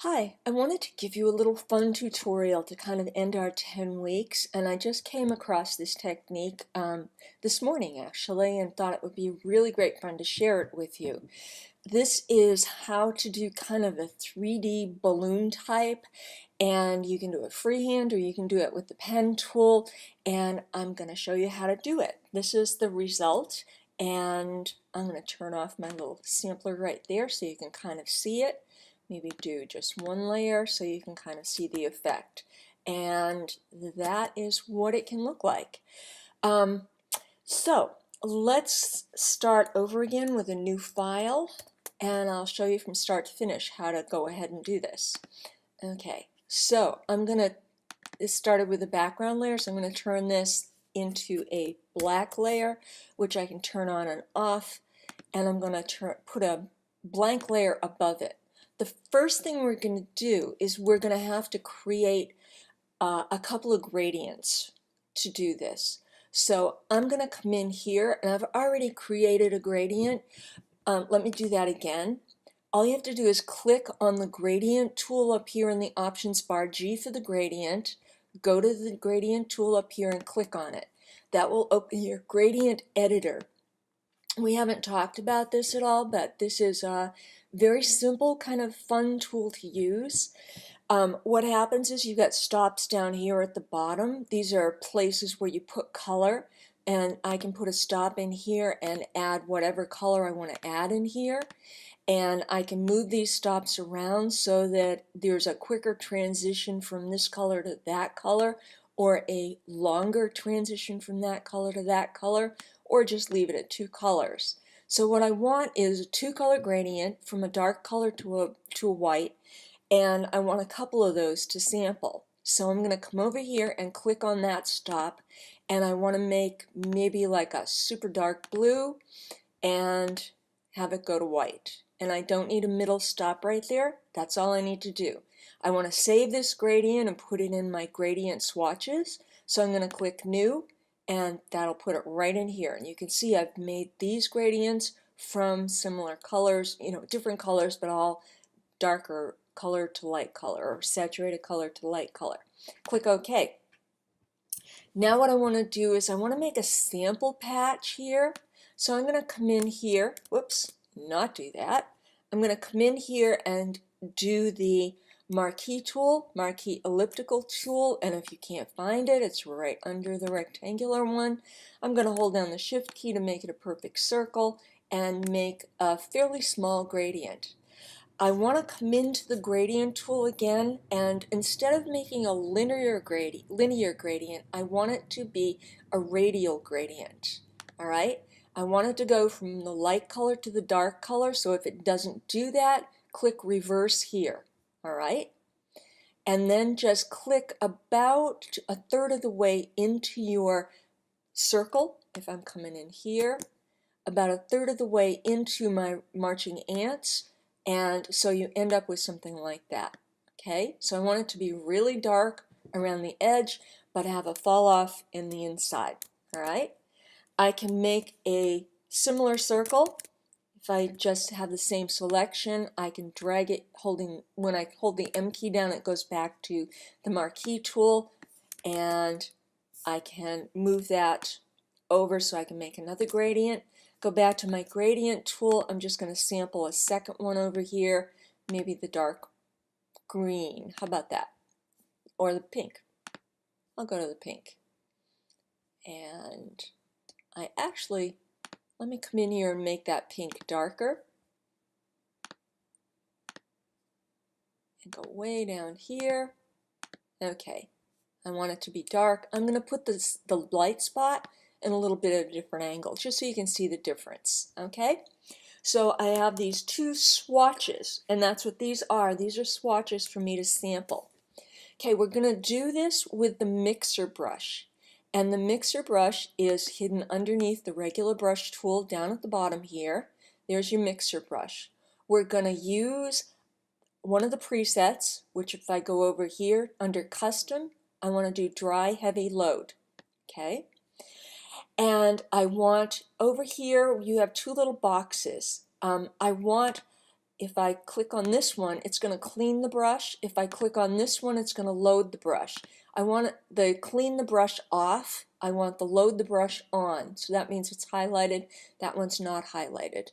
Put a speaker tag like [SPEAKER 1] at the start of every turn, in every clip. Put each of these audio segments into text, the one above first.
[SPEAKER 1] Hi, I wanted to give you a little fun tutorial to kind of end our 10 weeks, and I just came across this technique this morning actually and thought it would be really great fun to share it with you. This is how to do kind of a 3D balloon type, and you can do it freehand or you can do it with the pen tool, and I'm going to show you how to do it. This is the result, and I'm going to turn off my little sampler right there so you can kind of see it. Maybe do just one layer so you can kind of see the effect. And that is what it can look like. So let's start over again with a new file, and I'll show you from start to finish how to go ahead and do this. Okay, so this started with a background layer, so I'm going to turn this into a black layer, which I can turn on and off, and I'm going to put a blank layer above it. The first thing we're going to do is we're going to have to create a couple of gradients to do this. So I'm going to come in here, and I've already created a gradient. Let me do that again. All you have to do is click on the gradient tool up here in the options bar, G for the gradient, go to the gradient tool up here and click on it. That will open your gradient editor. We haven't talked about this at all, but this is a very simple kind of fun tool to use. What happens is you've got stops down here at the bottom. These are places where you put color, and I can put a stop in here and add whatever color I want to add in here. And I can move these stops around so that there's a quicker transition from this color to that color, or a longer transition from that color to that color, or just leave it at two colors. So what I want is a two-color gradient from a dark color to a white, and I want a couple of those to sample. So I'm going to come over here and click on that stop, and I want to make maybe like a super dark blue and have it go to white. And I don't need a middle stop right there. That's all I need to do. I want to save this gradient and put it in my gradient swatches. So I'm going to click New, and that'll put it right in here. And you can see I've made these gradients from similar colors, different colors, but all darker color to light color, or saturated color to light color. Click OK. Now what I want to do is I want to make a sample patch here. So I'm going to come in here, whoops, not do that. I'm going to come in here and do the marquee tool, marquee elliptical tool, and if you can't find it, it's right under the rectangular one. I'm going to hold down the shift key to make it a perfect circle and make a fairly small gradient. I want to come into the gradient tool again, and instead of making a linear gradient, I want it to be a radial gradient. All right? I want it to go from the light color to the dark color, so if it doesn't do that, click reverse here. All right? And then just click about a third of the way into your circle, if I'm coming in here, about a third of the way into my marching ants, and so you end up with something like that. Okay, so I want it to be really dark around the edge, but have a fall off in the inside. All right, I can make a similar circle. If I just have the same selection, I can drag it when I hold the M key down, it goes back to the marquee tool, and I can move that over so I can make another gradient. Go back to my gradient tool. I'm just going to sample a second one over here, maybe the dark green. How about that? Or the pink. I'll go to the pink. And let me come in here and make that pink darker. And go way down here. Okay, I want it to be dark. I'm going to put the light spot in a little bit of a different angle, just so you can see the difference. Okay, so I have these two swatches, and that's what these are. These are swatches for me to sample. Okay, we're going to do this with the mixer brush, and the mixer brush is hidden underneath the regular brush tool down at the bottom here. There's your mixer brush. We're going to use one of the presets, which if I go over here under custom, I want to do dry heavy load. Okay, and I want over here, you have two little boxes. I want if I click on this one, it's going to clean the brush. If I click on this one, it's going to load the brush. I want the clean the brush off. I want the load the brush on. So that means it's highlighted. That one's not highlighted.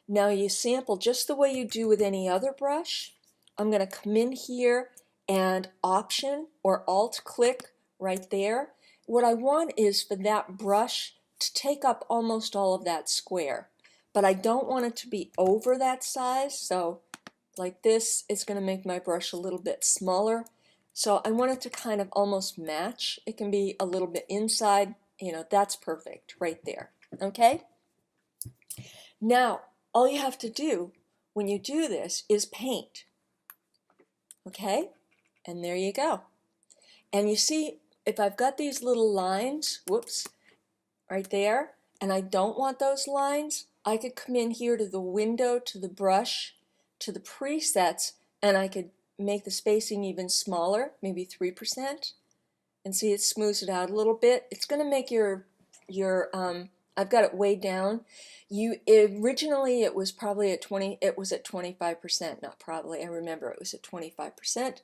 [SPEAKER 1] Now you sample just the way you do with any other brush. I'm going to come in here and Option or Alt click right there. What I want is for that brush to take up almost all of that square. But I don't want it to be over that size, so like this, it's going to make my brush a little bit smaller. So I want it to kind of almost match. It can be a little bit inside, that's perfect right there. Okay? Now, all you have to do when you do this is paint. Okay? And there you go. And you see, if I've got these little lines, whoops, right there, and I don't want those lines, I could come in here to the window, to the brush, to the presets, and I could make the spacing even smaller, maybe 3%. And see, it smooths it out a little bit. It's going to make your I've got it way down. Originally it was probably at 25%, not probably, I remember it was at 25%,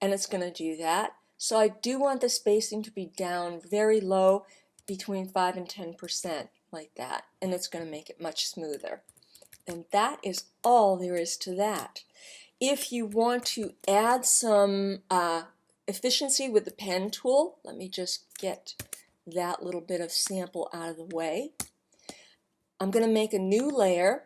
[SPEAKER 1] and it's going to do that. So I do want the spacing to be down very low, between 5 and 10%, like that, and it's going to make it much smoother. And that is all there is to that. If you want to add some efficiency with the pen tool, let me just get that little bit of sample out of the way. I'm going to make a new layer,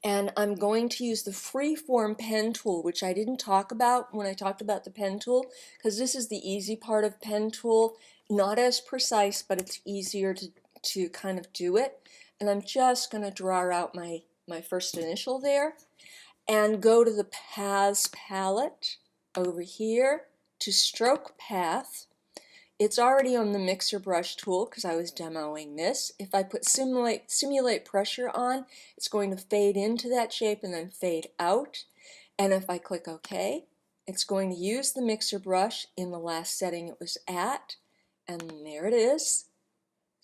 [SPEAKER 1] and I'm going to use the freeform pen tool, which I didn't talk about when I talked about the pen tool, because this is the easy part of pen tool. Not as precise, but it's easier to kind of do it. And I'm just going to draw out my first initial there, and go to the Paths palette over here to Stroke Path. It's already on the Mixer Brush tool because I was demoing this. If I put Simulate Pressure on, it's going to fade into that shape and then fade out. And if I click OK, it's going to use the Mixer Brush in the last setting it was at. And there it is.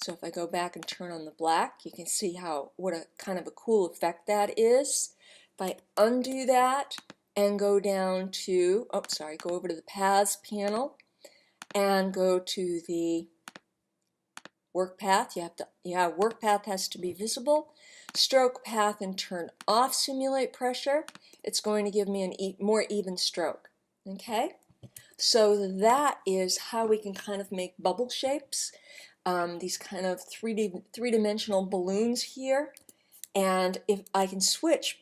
[SPEAKER 1] So if I go back and turn on the black, you can see what a kind of a cool effect that is. If I undo that and go down to, go over to the Paths panel and go to the Work Path. Work Path has to be visible. Stroke Path and turn off Simulate Pressure. It's going to give me a more even stroke. Okay? So that is how we can kind of make bubble shapes, these kind of three-dimensional balloons here. And if I can switch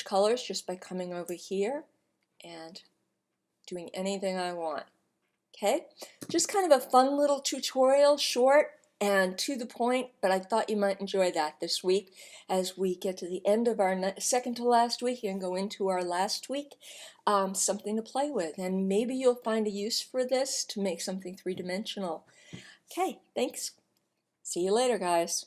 [SPEAKER 1] colors just by coming over here and doing anything I want. Okay, just kind of a fun little tutorial, short and to the point, but I thought you might enjoy that this week as we get to the end of our second to last week and go into our last week. Something to play with, and maybe you'll find a use for this to make something three-dimensional. Okay, thanks. See you later, guys.